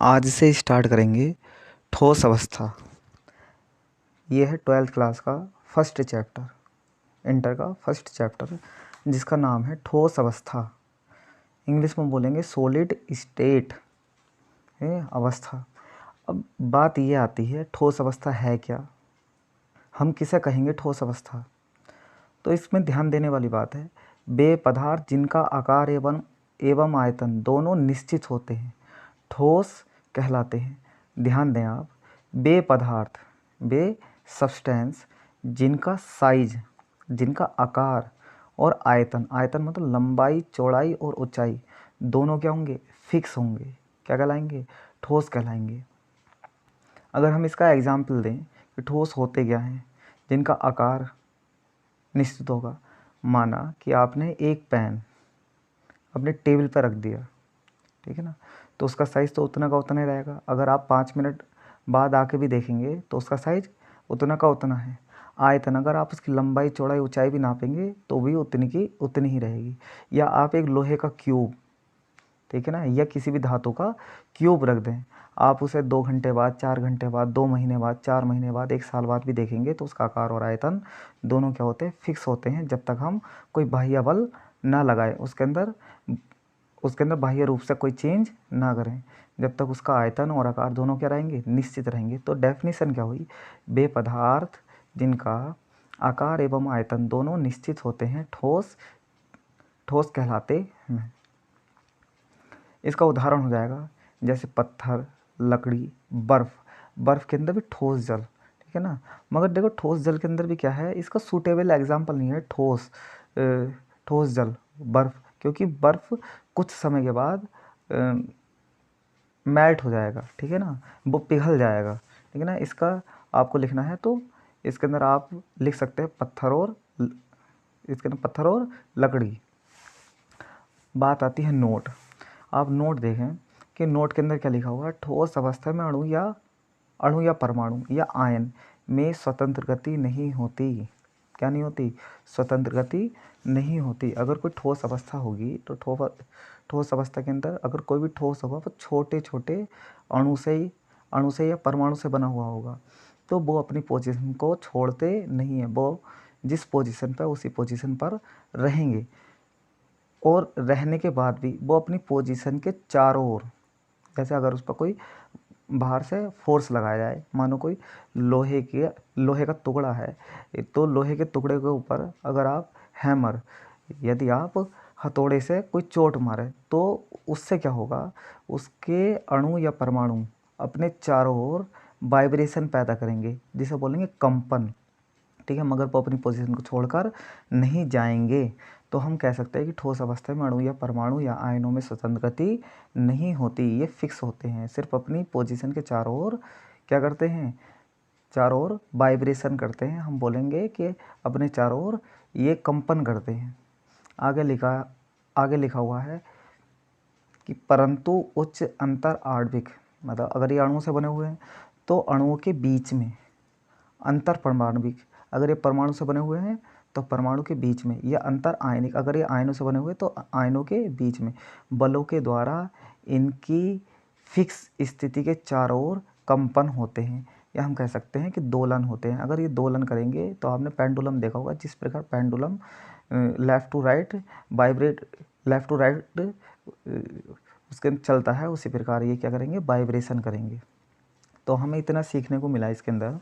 आज से स्टार्ट करेंगे ठोस अवस्था। ये है 12th क्लास का फर्स्ट चैप्टर, इंटर का फर्स्ट चैप्टर, जिसका नाम है ठोस अवस्था। इंग्लिश में बोलेंगे सॉलिड स्टेट है अवस्था। अब बात ये आती है ठोस अवस्था है क्या, हम किसे कहेंगे ठोस अवस्था। तो इसमें ध्यान देने वाली बात है, वे पदार्थ जिनका आकार एवं आयतन दोनों निश्चित होते हैं ठोस कहलाते हैं। ध्यान दें आप, वे पदार्थ, वे सब्सटेंस जिनका साइज, जिनका आकार और आयतन, आयतन मतलब लंबाई, चौड़ाई और ऊंचाई दोनों क्या होंगे, फिक्स होंगे, क्या कहलाएंगे, ठोस कहलाएंगे। अगर हम इसका एग्जाम्पल दें कि ठोस होते क्या हैं, जिनका आकार निश्चित होगा। माना कि आपने एक पेन अपने टेबल पर रख दिया, ठीक है ना, तो उसका साइज़ तो उतना का उतना ही रहेगा। अगर आप 5 मिनट बाद आके भी देखेंगे तो उसका साइज़ उतना का उतना है। आयतन, अगर आप उसकी लंबाई, चौड़ाई, ऊंचाई भी नापेंगे तो भी उतनी की उतनी ही रहेगी। या आप एक लोहे का क्यूब, ठीक है ना, या किसी भी धातु का क्यूब रख दें, आप उसे 2 घंटे बाद, 4 घंटे बाद, 2 महीने बाद, 4 महीने बाद, 1 साल बाद भी देखेंगे तो उसका आकार और आयतन दोनों क्या होते हैं, फिक्स होते हैं, जब तक हम कोई बाह्य बल ना लगाएं, उसके अंदर बाह्य रूप से कोई चेंज ना करें, जब तक उसका आयतन और आकार दोनों क्या रहेंगे, निश्चित रहेंगे। तो डेफिनेशन क्या हुई, वे पदार्थ जिनका आकार एवं आयतन दोनों निश्चित होते हैं ठोस ठोस कहलाते हैं। इसका उदाहरण हो जाएगा जैसे पत्थर, लकड़ी, बर्फ़। बर्फ़ के अंदर भी ठोस जल, ठीक है ना, मगर देखो ठोस जल के अंदर भी क्या है, इसका सूटेबल एग्जाम्पल नहीं है ठोस जल, बर्फ़, क्योंकि बर्फ़ कुछ समय के बाद मेल्ट हो जाएगा, ठीक है ना, वो पिघल जाएगा, ठीक है ना। इसका आपको लिखना है तो इसके अंदर आप लिख सकते हैं इसके अंदर पत्थर और लकड़ी। बात आती है नोट। आप नोट देखें कि नोट के अंदर क्या लिखा हुआ है, ठोस अवस्था में अणु या परमाणु या आयन में स्वतंत्र गति नहीं होती। क्या नहीं होती, स्वतंत्र गति नहीं होती। अगर कोई ठोस अवस्था होगी तो ठोस अवस्था के अंदर अगर कोई भी ठोस होगा वो छोटे छोटे अणु से या परमाणु से बना हुआ होगा, तो वो अपनी पोजीशन को छोड़ते नहीं है, वो जिस पोजीशन पर उसी पोजीशन पर रहेंगे, और रहने के बाद भी वो अपनी पोजीशन के चारों ओर, जैसे अगर उस पर कोई बाहर से फोर्स लगाया जाए, मानो कोई लोहे का टुकड़ा है, तो लोहे के टुकड़े के ऊपर अगर आप हैमर, यदि आप हथौड़े से कोई चोट मारे तो उससे क्या होगा, उसके अणु या परमाणु अपने चारों ओर वाइब्रेशन पैदा करेंगे, जिसे बोलेंगे कंपन, ठीक है, मगर वो अपनी पोजीशन को छोड़कर नहीं जाएंगे। तो हम कह सकते हैं कि ठोस अवस्था में अणु या परमाणु या आयनों में स्वतंत्र गति नहीं होती, ये फिक्स होते हैं, सिर्फ अपनी पोजीशन के चारों ओर क्या करते हैं, चारों ओर वाइब्रेशन करते हैं। हम बोलेंगे कि अपने चारों ओर ये कंपन करते हैं। आगे लिखा हुआ है कि परंतु उच्च अंतर आणविक, मतलब अगर ये अणुओं से बने हुए हैं तो अणुओं के बीच में, अंतर परमाणविक अगर ये परमाणु से बने हुए हैं तो परमाणु के बीच में, या अंतर आयनिक अगर ये आयनों से बने हुए तो आयनों के बीच में, बलों के द्वारा इनकी फिक्स स्थिति के चारों ओर कंपन होते हैं, या हम कह सकते हैं कि दोलन होते हैं। अगर ये दोलन करेंगे तो आपने पेंडुलम देखा होगा, जिस प्रकार pendulum left to right vibrate, left to right उसके चलता है, उसी प्रकार ये क्या करेंगे, वाइब्रेशन करेंगे। तो हमें इतना सीखने को मिला इसके अंदर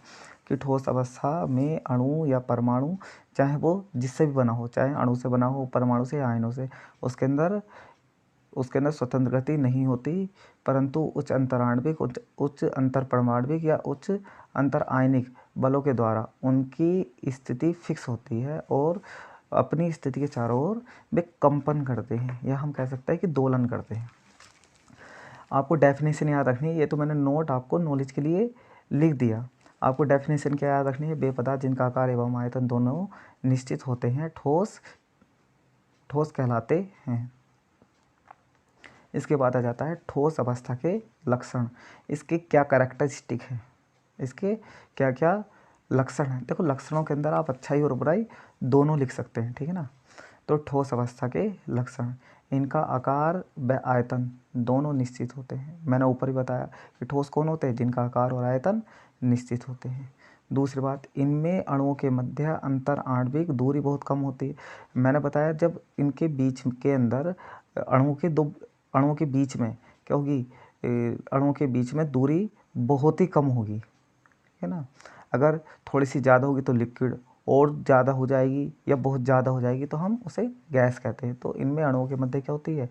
कि ठोस अवस्था में अणु या परमाणु, चाहे वो जिससे भी बना हो, चाहे अणु से बना हो, परमाणु से या आयनों से, उसके अंदर स्वतंत्र गति नहीं होती, परंतु उच्च अंतराण्विक, उच्च अंतर परमाण्विक या उच्च अंतर आयनिक बलों के द्वारा उनकी स्थिति फिक्स होती है और अपनी स्थिति के चारों ओर वे कंपन करते हैं, या हम कह सकते हैं कि दोलन करते हैं। आपको डेफिनेशन याद रखनी है, ये तो मैंने नोट आपको नॉलेज के लिए लिख दिया। आपको डेफिनेशन क्या याद रखनी है, वे पदार्थ जिनका आकार एवं आयतन दोनों निश्चित होते हैं ठोस कहलाते हैं। इसके बाद आ जाता है ठोस अवस्था के लक्षण, इसके क्या कैरेक्टरिस्टिक है, इसके क्या क्या लक्षण हैं। देखो लक्षणों के अंदर आप अच्छाई और बुराई दोनों लिख सकते हैं, ठीक है ना। तो ठोस अवस्था के लक्षण, इनका आकार व आयतन दोनों निश्चित होते हैं। मैंने ऊपर ही बताया कि ठोस कौन होते हैं, जिनका आकार और आयतन निश्चित होते हैं। दूसरी बात, इनमें अणुओं के मध्य अंतर आणविक दूरी बहुत कम होती है। मैंने बताया जब इनके बीच के अंदर अणुओं के बीच में क्या होगी, अणुओं के बीच में दूरी बहुत ही कम होगी, है ना। अगर थोड़ी सी ज़्यादा होगी तो लिक्विड और ज़्यादा हो जाएगी या बहुत ज़्यादा हो जाएगी तो हम उसे गैस कहते हैं। तो इनमें अणुओं के मध्य क्या होती है,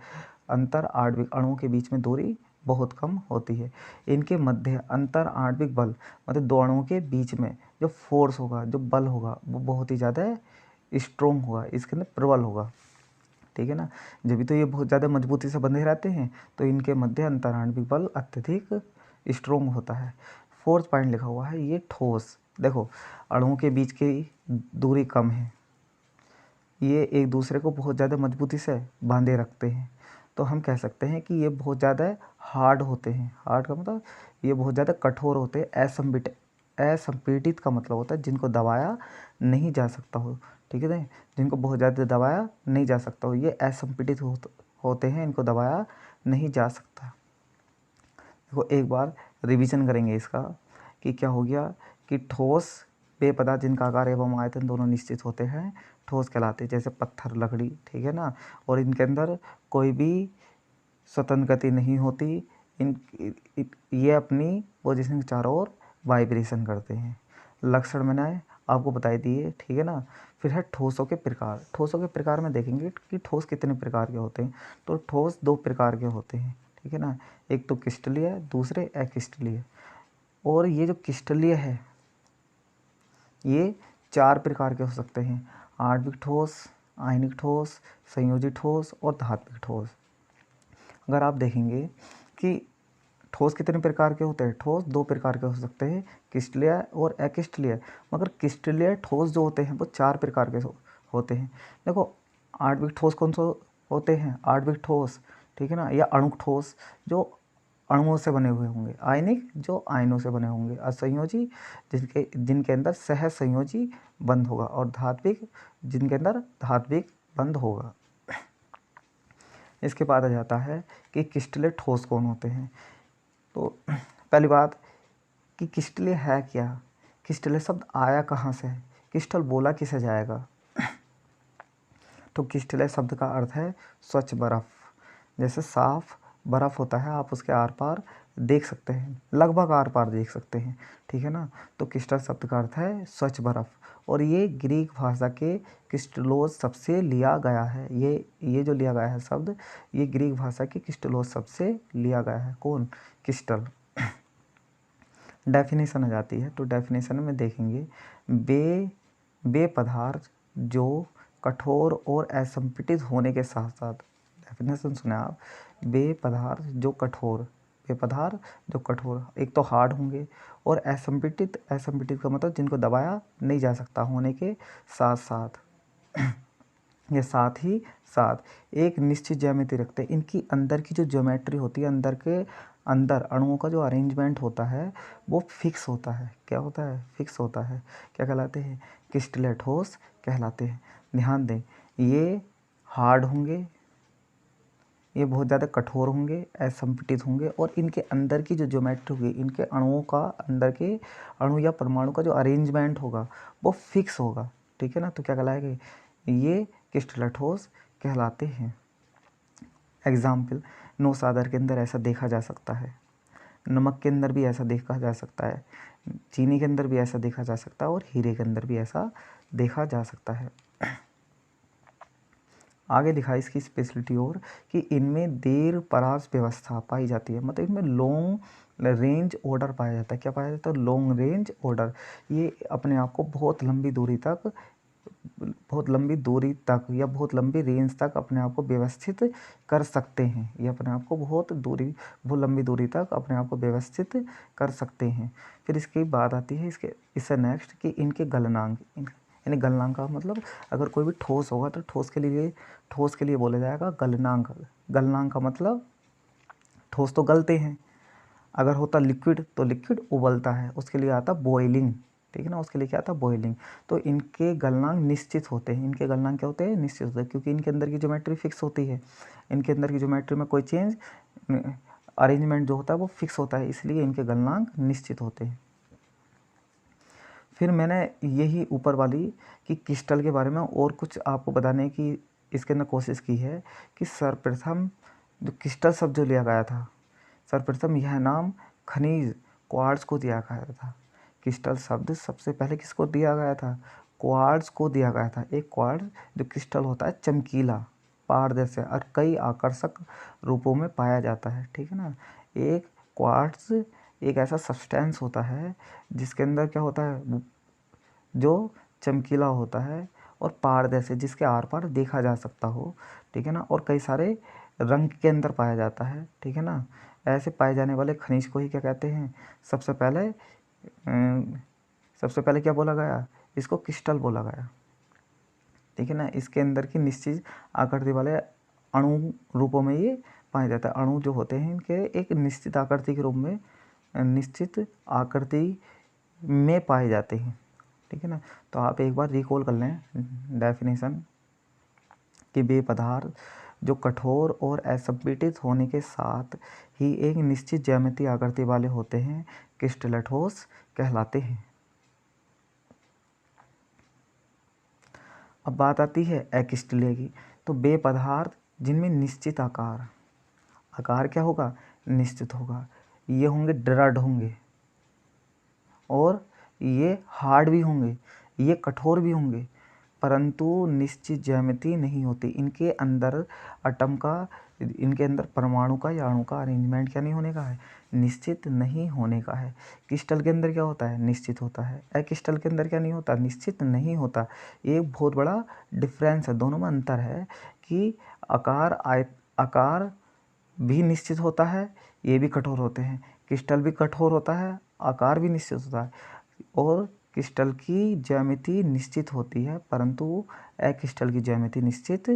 अंतर आणविक, अणुओं के बीच में दूरी बहुत कम होती है। इनके मध्य अंतर आणविक बल, मतलब दो अणुओं के बीच में जो फोर्स होगा, जो बल होगा, वो बहुत ही ज़्यादा स्ट्रोंग होगा, इसके अंदर प्रबल होगा, ठीक है ना। जब भी तो ये बहुत ज़्यादा मजबूती से बंधे रहते हैं, तो इनके मध्य अंतर आणविक बल अत्यधिक स्ट्रोंग होता है। फोर्थ पॉइंट लिखा हुआ है ये ठोस। देखो, अणुओं के बीच की दूरी कम है, ये एक दूसरे को बहुत ज़्यादा मजबूती से बांधे रखते हैं, तो हम कह सकते हैं कि ये बहुत ज़्यादा हार्ड होते हैं। हार्ड का मतलब ये बहुत ज़्यादा कठोर होते हैं। असंपीड़ित का मतलब होता है जिनको दबाया नहीं जा सकता हो, ठीक है, जिनको बहुत ज़्यादा दबाया नहीं जा सकता हो, ये असंपीड़ित होते हैं, इनको दबाया नहीं जा सकता। देखो एक बार रिवीजन करेंगे इसका कि क्या हो गया कि ठोस पेय पदार्थ जिनका आकार एवं आयतन दोनों निश्चित होते हैं ठोस कहलाते हैं, जैसे पत्थर, लकड़ी, ठीक है ना। और इनके अंदर कोई भी स्वतंत्र गति नहीं होती, ये अपनी पोजीशन के चारों ओर वाइब्रेशन करते हैं। लक्षण मैंने आपको बताई दिए, ठीक है ना। फिर है ठोसों के प्रकार। ठोसों के प्रकार में देखेंगे कि ठोस कितने प्रकार के होते हैं। तो ठोस दो प्रकार के होते हैं, ठीक है ना। एक तो क्रिस्टलीय, दूसरे अक्रिस्टलीय। और ये जो क्रिस्टलीय है ये चार प्रकार के हो सकते हैं, आणविक ठोस, आयनिक ठोस, संयोजी ठोस और धात्विक ठोस। अगर आप देखेंगे कि ठोस कितने प्रकार के होते हैं, ठोस दो प्रकार के हो सकते हैं, क्रिस्टलीय और अक्रिस्टलीय। मगर क्रिस्टलीय ठोस जो होते हैं वो चार प्रकार के होते हैं। देखो, आणविक ठोस कौन से होते हैं, आणविक ठोस, ठीक है ना, या अणुक ठोस जो अणुओं से बने हुए होंगे, आयनिक जो आयनों से बने होंगे, असंयोजी जिनके अंदर सह संयोजी बंध होगा, और धात्विक जिनके अंदर धात्विक बंध होगा। इसके बाद आ जाता है कि क्रिस्टलीय ठोस कौन होते हैं। तो पहली बात कि क्रिस्टलीय है क्या, क्रिस्टलीय शब्द आया कहाँ से है, क्रिस्टल बोला किसे जाएगा। तो क्रिस्टलीय शब्द का अर्थ है स्वच्छ बर्फ़। जैसे साफ बर्फ़ होता है, आप उसके आर पार देख सकते हैं, लगभग आर पार देख सकते हैं, ठीक है ना। तो क्रिस्टल शब्द का अर्थ है स्वच्छ बर्फ़, और ये ग्रीक भाषा के क्रिस्टलोस शब्द से लिया गया है। ये जो लिया गया है शब्द, ये ग्रीक भाषा के क्रिस्टलोस शब्द से लिया गया है। कौन, क्रिस्टल। डेफिनेशन आ जाती है, तो डेफिनेशन में देखेंगे, वे पदार्थ जो कठोर और असंपीड़ित होने के साथ साथ, डेफिनेशन सुने आप, वे पदार्थ जो कठोर, एक तो हार्ड होंगे, और असंपीड़ित का मतलब जिनको दबाया नहीं जा सकता होने के साथ साथ ये साथ ही साथ एक निश्चित ज्यामिति रखते हैं। इनकी अंदर की जो ज्योमेट्री होती है, अंदर अणुओं का जो अरेंजमेंट होता है वो फिक्स होता है। क्या होता है, फिक्स होता है। क्या कहलाते हैं, क्रिस्टलीय ठोस कहलाते हैं। ध्यान दें, ये हार्ड होंगे, ये बहुत ज़्यादा कठोर होंगे, असंपीड़ित होंगे, और इनके अंदर की जो ज्योमेट्री होगी, इनके अणुओं का, अंदर के अणु या परमाणु का जो अरेंजमेंट होगा वो फिक्स होगा, ठीक है ना। तो क्या कहलाएगा, ये क्रिस्टलीय ठोस कहलाते हैं। एग्जाम्पल, नौसागर के अंदर ऐसा देखा जा सकता है, नमक के अंदर भी ऐसा देखा जा सकता है, चीनी के अंदर भी ऐसा देखा जा सकता है, और हीरे के अंदर भी ऐसा देखा जा सकता है। आगे लिखा है इसकी स्पेशलिटी और कि इनमें देर परास व्यवस्था पाई जाती है, मतलब इनमें लॉन्ग रेंज ऑर्डर पाया जाता है। क्या पाया जाता है, लॉन्ग रेंज ऑर्डर। ये अपने आप को बहुत लंबी दूरी तक या बहुत लंबी रेंज तक अपने आप को व्यवस्थित कर सकते हैं। ये अपने आप को बहुत लंबी दूरी तक अपने आप को व्यवस्थित कर सकते हैं। फिर इसकी बात आती है इससे नेक्स्ट कि इनके गलनांक, यानी गलनांक का मतलब अगर कोई भी ठोस होगा तो ठोस के लिए बोला जाएगा गलनांक। गलनांक का मतलब ठोस तो गलते हैं, अगर होता लिक्विड तो लिक्विड उबलता है, उसके लिए आता बॉइलिंग, ठीक है ना, उसके लिए क्या था, बॉइलिंग। तो इनके गलनांक निश्चित होते हैं, इनके गलनांक क्या होते हैं, निश्चित होते हैं, क्योंकि इनके अंदर की ज्योमेट्री फिक्स होती है, इनके अंदर की ज्योमेट्री में कोई चेंज, अरेंजमेंट जो होता है वो फिक्स होता है, इसलिए इनके गलनांक निश्चित होते हैं। फिर मैंने यही ऊपर वाली कि क्रिस्टल के बारे में और कुछ आपको बताने की इसके अंदर कोशिश की है कि सर्वप्रथम जो क्रिस्टल शब्द जो लिया गया था, सर्वप्रथम यह नाम खनिज क्वार्ट्ज को दिया गया था। क्रिस्टल शब्द सबसे पहले किसको दिया गया था, क्वार्ट्ज को दिया गया था। एक क्वार्ट्ज जो क्रिस्टल होता है चमकीला, पारदर्शी और कई आकर्षक रूपों में पाया जाता है, ठीक है ना। एक क्वार्ट्ज एक ऐसा सब्सटेंस होता है जिसके अंदर क्या होता है, जो चमकीला होता है और पारदर्शी, जिसके आर पार देखा जा सकता हो, ठीक है ना, और कई सारे रंग के अंदर पाया जाता है, ठीक है ना। ऐसे पाए जाने वाले खनिज को ही क्या कहते हैं, सबसे पहले क्या बोला गया, इसको क्रिस्टल बोला गया, ठीक है ना। इसके अंदर की निश्चित आकृति वाले अणु रूपों में ये पाया जाता है। अणु जो होते हैं इनके एक निश्चित आकृति के रूप में, निश्चित आकृति में पाए जाते हैं, ठीक है ना। तो आप एक बार रिकॉल कर लें डेफिनेशन कि वे पदार्थ जो कठोर और असंपीड़ित होने के साथ ही एक निश्चित ज्यामितीय आकृति वाले होते हैं क्रिस्टल ठोस कहलाते हैं। अब बात आती है अक्रिस्टलीय की। तो वे पदार्थ जिनमें निश्चित आकार क्या होगा, निश्चित होगा, ये होंगे दृढ़ होंगे और ये हार्ड भी होंगे, ये कठोर भी होंगे, परंतु निश्चित ज्यामिति नहीं होती। इनके अंदर इनके अंदर परमाणु का या अणु का अरेंजमेंट क्या नहीं होने का है, निश्चित नहीं होने का है। क्रिस्टल के अंदर क्या होता है, निश्चित होता है। अक्रिस्टल के अंदर क्या नहीं होता, निश्चित नहीं होता। एक बहुत बड़ा डिफरेंस है, दोनों में अंतर है कि आकार भी निश्चित होता है, ये भी कठोर होते हैं। क्रिस्टल भी कठोर होता है, आकार भी निश्चित होता है, और क्रिस्टल की ज्यामिति निश्चित होती है, परंतु अक्रिस्टल की ज्यामिति निश्चित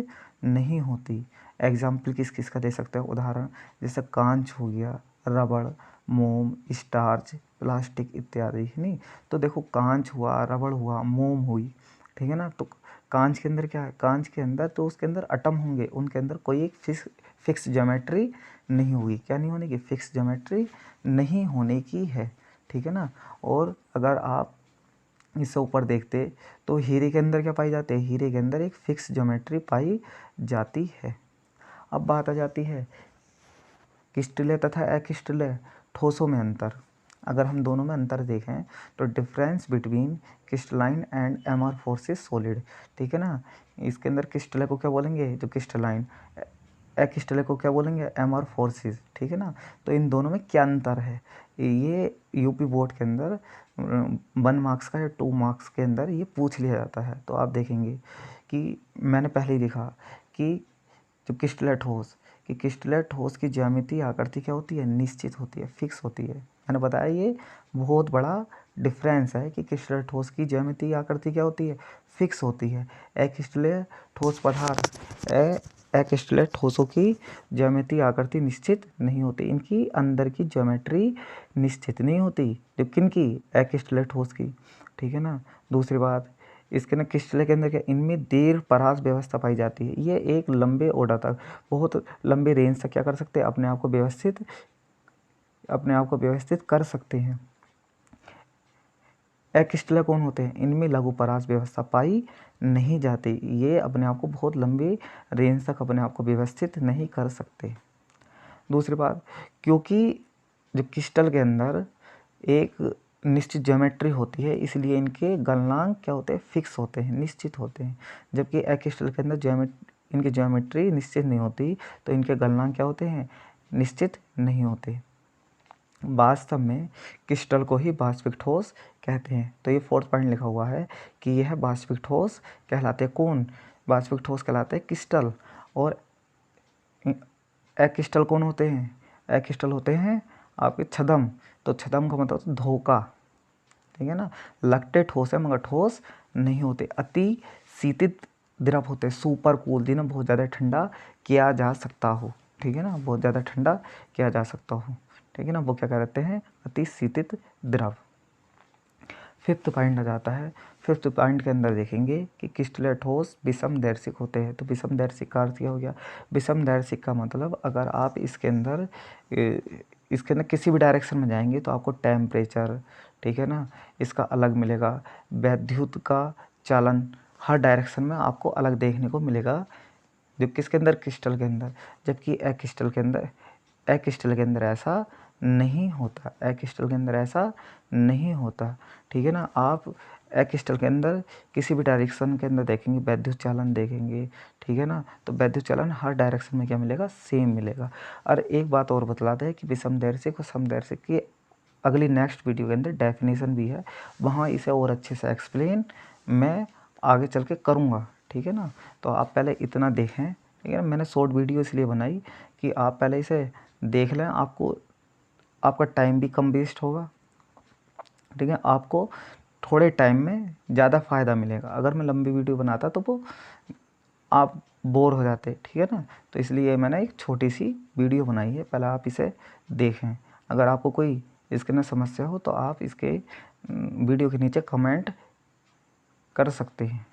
नहीं होती। एग्जाम्पल किस किस का दे सकते हैं, उदाहरण जैसे कांच हो गया, रबड़, मोम, स्टार्च, प्लास्टिक इत्यादि, नहीं। तो देखो कांच हुआ, रबड़ हुआ, मोम हुई, ठीक है ना। तो कांच के अंदर क्या है, कांच के अंदर तो उसके अंदर एटम होंगे, उनके अंदर कोई एक फिक्स ज्योमेट्री नहीं होगी, क्या नहीं होने की, फिक्स ज्योमेट्री नहीं होने की है, ठीक है ना। और अगर आप इससे ऊपर देखते तो हीरे के अंदर क्या पाई जाती है, हीरे के अंदर एक फिक्स ज्योमेट्री पाई जाती है। अब बात आ जाती है क्रिस्टलीय तथा अक्रिस्टलीय ठोसों में अंतर। अगर हम दोनों में अंतर देखें तो difference between crystalline and amorphous solid, ठीक है ना। इसके अंदर क्रिस्टलीय को क्या बोलेंगे, जो क्रिस्टलाइन, अक्रिस्टलीय को क्या बोलेंगे, एमॉर्फोसिस, ठीक है ना। तो इन दोनों में क्या अंतर है, ये यूपी बोर्ड के अंदर 1 मार्क्स का या 2 मार्क्स के अंदर ये पूछ लिया जाता है। तो आप देखेंगे कि मैंने पहले ही लिखा कि जो क्रिस्टलीय ठोस, कि क्रिस्टलीय ठोस की ज्यामिति आकृति क्या होती है, निश्चित होती है, फिक्स होती है। मैंने बताया ये बहुत बड़ा डिफरेंस है कि क्रिस्टलीय ठोस की ज्यामिति आकृति क्या होती है, फिक्स होती है। अक्रिस्टलीय ठोस पदार्थ अक्रिस्टलीय ठोसों की ज्यामिति आकृति निश्चित नहीं होती, इनकी अंदर की ज्योमेट्री निश्चित नहीं होती, जो किनकी, अक्रिस्टलीय ठोस की, ठीक है ना। दूसरी बात, इसके ना क्रिस्टल के अंदर क्या, इनमें दीर्घ परास व्यवस्था पाई जाती है। ये एक लंबे ओडा तक, बहुत लंबे रेंज तक क्या कर सकते हैं, अपने आप को व्यवस्थित कर सकते हैं। अक्रिस्टलीय कौन होते हैं, इनमें लघु परास व्यवस्था पाई नहीं जाती, ये अपने आप को बहुत लंबे रेंज तक अपने आप को व्यवस्थित नहीं कर सकते। दूसरी बात, क्योंकि जो क्रिस्टल के अंदर एक निश्चित ज्योमेट्री होती है, इसलिए इनके गलनांक क्या होते हैं, फिक्स होते हैं, निश्चित होते हैं। जबकि अक्रिस्टल के अंदर इनकी ज्योमेट्री निश्चित नहीं होती, तो इनके गलनांक क्या होते हैं, निश्चित नहीं होते। वास्तव में क्रिस्टल को ही वास्तविक ठोस कहते हैं। तो ये 4th पॉइंट लिखा हुआ है कि यह वास्तविक ठोस कहलाते हैं। कौन वास्तविक ठोस कहलाते हैं, क्रिस्टल। और अक्रिस्टल कौन होते हैं, अक्रिस्टल होते हैं आपके छद्म। तो छद्म का मतलब तो धोखा, ठीक है ना। लगते ठोस है मगर ठोस नहीं होते। अति शीतित द्रव होते हैं, सुपर कूल, जिन्हें बहुत ज़्यादा ठंडा किया जा सकता हो, ठीक है ना, बहुत ज़्यादा ठंडा किया जा सकता हो, ठीक है ना, वो क्या कहते हैं, अति शीतित द्रव। फिफ्थ पॉइंट आ जाता है। फिफ्थ पॉइंट के अंदर देखेंगे कि क्रिस्टल ठोस विषमदैर्शिक होते हैं। तो विषमदैर्शिक का अर्थ क्या हो गया? विषमदैर्शिक का मतलब अगर आप इसके अंदर किसी भी डायरेक्शन में जाएंगे तो आपको टेम्परेचर, ठीक है ना, इसका अलग मिलेगा। वैद्युत का चालन हर डायरेक्शन में आपको अलग देखने को मिलेगा, जो किसके अंदर? क्रिस्टल के अंदर। जबकि अक्रिस्टल के अंदर ऐसा नहीं होता। अक्रिस्टल के अंदर ऐसा नहीं होता, ठीक है ना। आप अक्रिस्टल के अंदर किसी भी डायरेक्शन के अंदर देखेंगे, वैद्युत चालन देखेंगे, ठीक है ना, तो वैद्युत चालन हर डायरेक्शन में क्या मिलेगा? सेम मिलेगा। और एक बात और बतलाते हैं कि विषमदैर्शिक और समदैर्शिक की अगली नेक्स्ट वीडियो के अंदर डेफिनेशन भी है, वहाँ इसे और अच्छे से एक्सप्लेन मैं आगे चल के करूँगा, ठीक है ना। तो आप पहले इतना देखें, ठीक है ना। मैंने शॉर्ट वीडियो इसलिए बनाई कि आप पहले इसे देख लें, आपका टाइम भी कम वेस्ट होगा, ठीक है। आपको थोड़े टाइम में ज़्यादा फ़ायदा मिलेगा। अगर मैं लंबी वीडियो बनाता तो वो आप बोर हो जाते, ठीक है ना। तो इसलिए मैंने एक छोटी सी वीडियो बनाई है, पहले आप इसे देखें। अगर आपको कोई इसके अंदर समस्या हो तो आप इसके वीडियो के नीचे कमेंट कर सकते हैं।